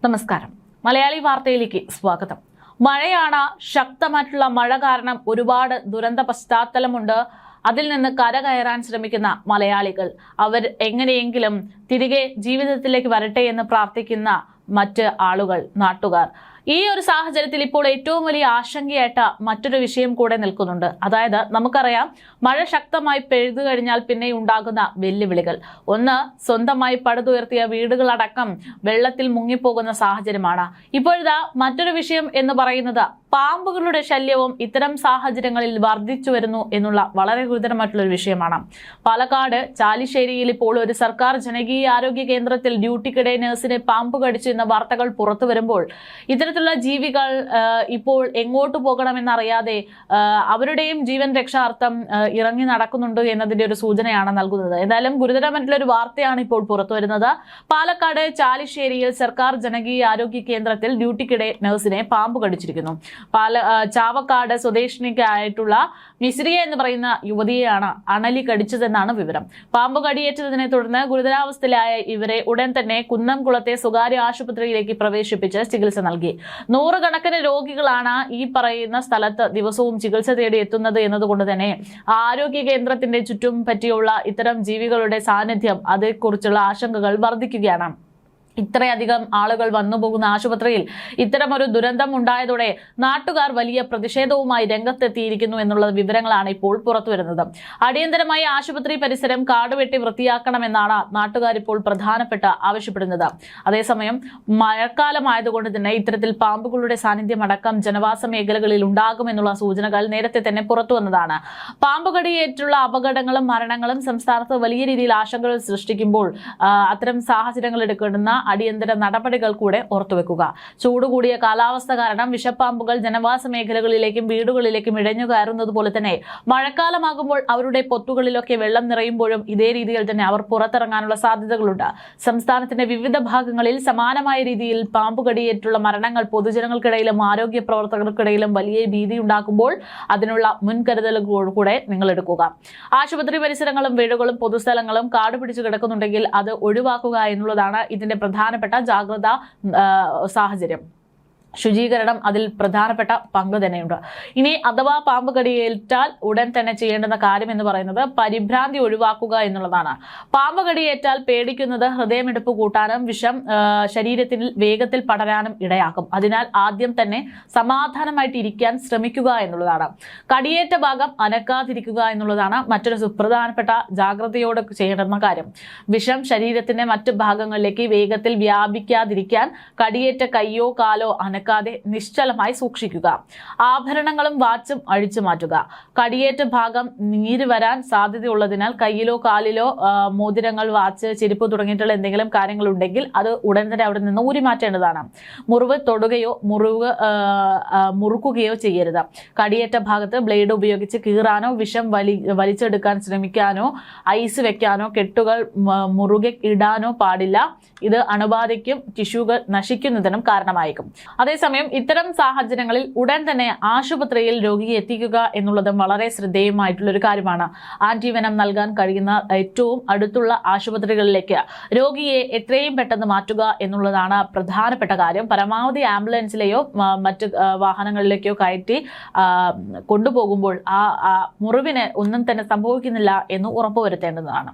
നമസ്കാരം. മലയാളി വാർത്തയിലേക്ക് സ്വാഗതം. മഴയാണ്. ശക്തമായിട്ടുള്ള മഴ കാരണം ഒരുപാട് ദുരന്ത പശ്ചാത്തലമുണ്ട്. അതിൽ നിന്ന് കരകയറാൻ ശ്രമിക്കുന്ന മലയാളികൾ അവർ എങ്ങനെയെങ്കിലും തിരികെ ജീവിതത്തിലേക്ക് വരട്ടെ എന്ന് പ്രാർത്ഥിക്കുന്ന മറ്റ് ആളുകൾ, നാട്ടുകാർ. ഈ ഒരു സാഹചര്യത്തിൽ ഇപ്പോൾ ഏറ്റവും വലിയ ആശങ്കയായിട്ട് മറ്റൊരു വിഷയം കൂടെ നിൽക്കുന്നുണ്ട്. അതായത് നമുക്കറിയാം, മഴ ശക്തമായി പെയ്തു കഴിഞ്ഞാൽ പിന്നെ ഉണ്ടാകുന്ന വെല്ലുവിളികൾ. ഒന്ന്, സ്വന്തമായി പടുതുയർത്തിയ വീടുകളടക്കം വെള്ളത്തിൽ മുങ്ങിപ്പോകുന്ന സാഹചര്യമാണ്. ഇപ്പോഴിതാ മറ്റൊരു വിഷയം എന്ന് പറയുന്നത് പാമ്പുകളുടെ ശല്യവും ഇത്തരം സാഹചര്യങ്ങളിൽ വർദ്ധിച്ചു വരുന്നു എന്നുള്ള വളരെ ഗുരുതരമായിട്ടുള്ള ഒരു വിഷയമാണ്. പാലക്കാട് ചാലിശ്ശേരിയിൽ ഇപ്പോൾ ഒരു സർക്കാർ ജനകീയ ആരോഗ്യ കേന്ദ്രത്തിൽ ഡ്യൂട്ടിക്കിടെ നഴ്സിനെ പാമ്പ് കടിച്ചു എന്ന വാർത്തകൾ പുറത്തു വരുമ്പോൾ ഇത്തരത്തിലുള്ള ജീവികൾ ഇപ്പോൾ എങ്ങോട്ട് പോകണമെന്നറിയാതെ അവരുടെയും ജീവൻ രക്ഷാർത്ഥം ഇറങ്ങി നടക്കുന്നുണ്ട് എന്നതിന്റെ ഒരു സൂചനയാണ് നൽകുന്നത്. എന്തായാലും ഗുരുതരമായിട്ടുള്ള ഒരു വാർത്തയാണ് ഇപ്പോൾ പുറത്തു വരുന്നത്. പാലക്കാട് ചാലിശ്ശേരിയിൽ സർക്കാർ ജനകീയ ആരോഗ്യ കേന്ദ്രത്തിൽ ഡ്യൂട്ടിക്കിടെ നഴ്സിനെ പാമ്പ് കടിച്ചിരിക്കുന്നു. ചാവക്കാട് സ്വദേശിനിക്കായിട്ടുള്ള മിശ്രിയ എന്ന് പറയുന്ന യുവതിയെയാണ് അണലി കടിച്ചതെന്നാണ് വിവരം. പാമ്പ് കടിയേറ്റതിനെ തുടർന്ന് ഗുരുതരാവസ്ഥയിലായ ഇവരെ ഉടൻ തന്നെ കുന്നംകുളത്തെ സ്വകാര്യ ആശുപത്രിയിലേക്ക് പ്രവേശിപ്പിച്ച് ചികിത്സ നൽകി. നൂറുകണക്കിന് രോഗികളാണ് ഈ പറയുന്ന സ്ഥലത്ത് ദിവസവും ചികിത്സ തേടി എത്തുന്നത് എന്നതുകൊണ്ട് തന്നെ ആരോഗ്യ കേന്ദ്രത്തിന്റെ ചുറ്റും പറ്റിയുള്ള ഇത്തരം ജീവികളുടെ സാന്നിധ്യം, അതേക്കുറിച്ചുള്ള ആശങ്കകൾ വർദ്ധിക്കുകയാണ്. ഇത്രയധികം ആളുകൾ വന്നുപോകുന്ന ആശുപത്രിയിൽ ഇത്തരമൊരു ദുരന്തം ഉണ്ടായതോടെ നാട്ടുകാർ വലിയ പ്രതിഷേധവുമായി രംഗത്തെത്തിയിരിക്കുന്നു എന്നുള്ള വിവരങ്ങളാണ് ഇപ്പോൾ പുറത്തുവരുന്നത്. അടിയന്തരമായി ആശുപത്രി പരിസരം കാടുവെട്ടി വൃത്തിയാക്കണമെന്നാണ് നാട്ടുകാർ ഇപ്പോൾ പ്രധാനപ്പെട്ട ആവശ്യപ്പെടുന്നത്. അതേസമയം മഴക്കാലമായതുകൊണ്ട് തന്നെ ഇത്തരത്തിൽ പാമ്പുകളുടെ സാന്നിധ്യം അടക്കം ജനവാസ മേഖലകളിൽ ഉണ്ടാകുമെന്നുള്ള സൂചനകൾ നേരത്തെ തന്നെ പുറത്തു വന്നതാണ്. പാമ്പുകടിയേറ്റുള്ള അപകടങ്ങളും മരണങ്ങളും സംസ്ഥാനത്ത് വലിയ രീതിയിൽ ആശങ്കകൾ സൃഷ്ടിക്കുമ്പോൾ അത്തരം സാഹചര്യങ്ങൾ എടുക്കുന്ന അടിയന്തര നടപടികൾ കൂടെ ഓർത്തുവെക്കുക. ചൂടുകൂടിയ കാലാവസ്ഥ കാരണം വിഷപ്പാമ്പുകൾ ജനവാസ മേഖലകളിലേക്കും വീടുകളിലേക്കും ഇഴഞ്ഞു കയറുന്നത് പോലെ തന്നെ മഴക്കാലമാകുമ്പോൾ അവരുടെ പൊത്തുകളിലൊക്കെ വെള്ളം നിറയുമ്പോഴും ഇതേ രീതിയിൽ തന്നെ അവർ പുറത്തിറങ്ങാനുള്ള സാധ്യതകളുണ്ട്. സംസ്ഥാനത്തിന്റെ വിവിധ ഭാഗങ്ങളിൽ സമാനമായ രീതിയിൽ പാമ്പുകടിയേറ്റുള്ള മരണങ്ങൾ പൊതുജനങ്ങൾക്കിടയിലും ആരോഗ്യ പ്രവർത്തകർക്കിടയിലും വലിയ ഭീതി ഉണ്ടാക്കുമ്പോൾ അതിനുള്ള മുൻകരുതലുകൾ കൂടെ നിങ്ങൾ എടുക്കുക. ആശുപത്രി പരിസരങ്ങളും വീടുകളും പൊതുസ്ഥലങ്ങളും കാട് പിടിച്ചു കിടക്കുന്നുണ്ടെങ്കിൽ അത് ഒഴിവാക്കുക എന്നുള്ളതാണ് ഇതിന്റെ പ്രധാനപ്പെട്ട ജാഗ്രതാ സാഹചര്യം. ശുചീകരണം അതിൽ പ്രധാനപ്പെട്ട പങ്ക് തന്നെയുണ്ട്. ഇനി അഥവാ പാമ്പ് കടിയേറ്റാൽ ഉടൻ തന്നെ ചെയ്യേണ്ടുന്ന കാര്യം എന്ന് പറയുന്നത് പരിഭ്രാന്തി ഒഴിവാക്കുക എന്നുള്ളതാണ്. പാമ്പ് കടിയേറ്റാൽ പേടിക്കുന്നത് ഹൃദയമിടിപ്പ് കൂട്ടാനും വിഷം ശരീരത്തിൽ വേഗത്തിൽ പടരാനും ഇടയാക്കും. അതിനാൽ ആദ്യം തന്നെ സമാധാനമായിട്ട് ഇരിക്കാൻ ശ്രമിക്കുക എന്നുള്ളതാണ്. കടിയേറ്റ ഭാഗം അനക്കാതിരിക്കുക എന്നുള്ളതാണ് മറ്റൊരു സുപ്രധാനപ്പെട്ട ജാഗ്രതയോടെ ചെയ്യേണ്ടുന്ന കാര്യം. വിഷം ശരീരത്തിന്റെ മറ്റു ഭാഗങ്ങളിലേക്ക് വേഗത്തിൽ വ്യാപിക്കാതിരിക്കാൻ കടിയേറ്റ കയ്യോ കാലോ നിശ്ചലമായി സൂക്ഷിക്കുക. ആഭരണങ്ങളും വാച്ചും അഴിച്ചു മാറ്റുക. കടിയേറ്റ ഭാഗം നീര് വരാൻ സാധ്യതയുള്ളതിനാൽ കയ്യിലോ കാലിലോ മോതിരങ്ങൾ, വാച്ച്, ചെരുപ്പ് തുടങ്ങിയിട്ടുള്ള എന്തെങ്കിലും കാര്യങ്ങൾ ഉണ്ടെങ്കിൽ അത് ഉടൻ തന്നെ അവിടെ നിന്ന് ഊരി മാറ്റേണ്ടതാണ്. മുറിവ് തൊടുകയോ മുറുക്കുകയോ ചെയ്യരുത്. കടിയേറ്റ ഭാഗത്ത് ബ്ലേഡ് ഉപയോഗിച്ച് കീറാനോ വിഷം വലിച്ചെടുക്കാൻ ശ്രമിക്കാനോ ഐസ് വെക്കാനോ കെട്ടുകൾ മുറുകെ ഇടാനോ പാടില്ല. ഇത് അണുബാധയ്ക്കും ടിഷ്യൂകൾ നശിക്കുന്നതിനും കാരണമായേക്കും. അതേസമയം ഇത്തരം സാഹചര്യങ്ങളിൽ ഉടൻ തന്നെ ആശുപത്രിയിൽ രോഗിയെ എത്തിക്കുക എന്നുള്ളതും വളരെ ശ്രദ്ധേയമായിട്ടുള്ള ഒരു കാര്യമാണ്. ആന്റിവെനം നൽകാൻ കഴിയുന്ന ഏറ്റവും അടുത്തുള്ള ആശുപത്രികളിലേക്ക് രോഗിയെ എത്രയും പെട്ടെന്ന് മാറ്റുക എന്നുള്ളതാണ് പ്രധാനപ്പെട്ട കാര്യം. പരമാവധി ആംബുലൻസിലെയോ മറ്റ് വാഹനങ്ങളിലേക്കോ കയറ്റി കൊണ്ടുപോകുമ്പോൾ ആ മുറിവിന് ഒന്നും തന്നെ സംഭവിക്കുന്നില്ല എന്ന് ഉറപ്പുവരുത്തേണ്ടതാണ്.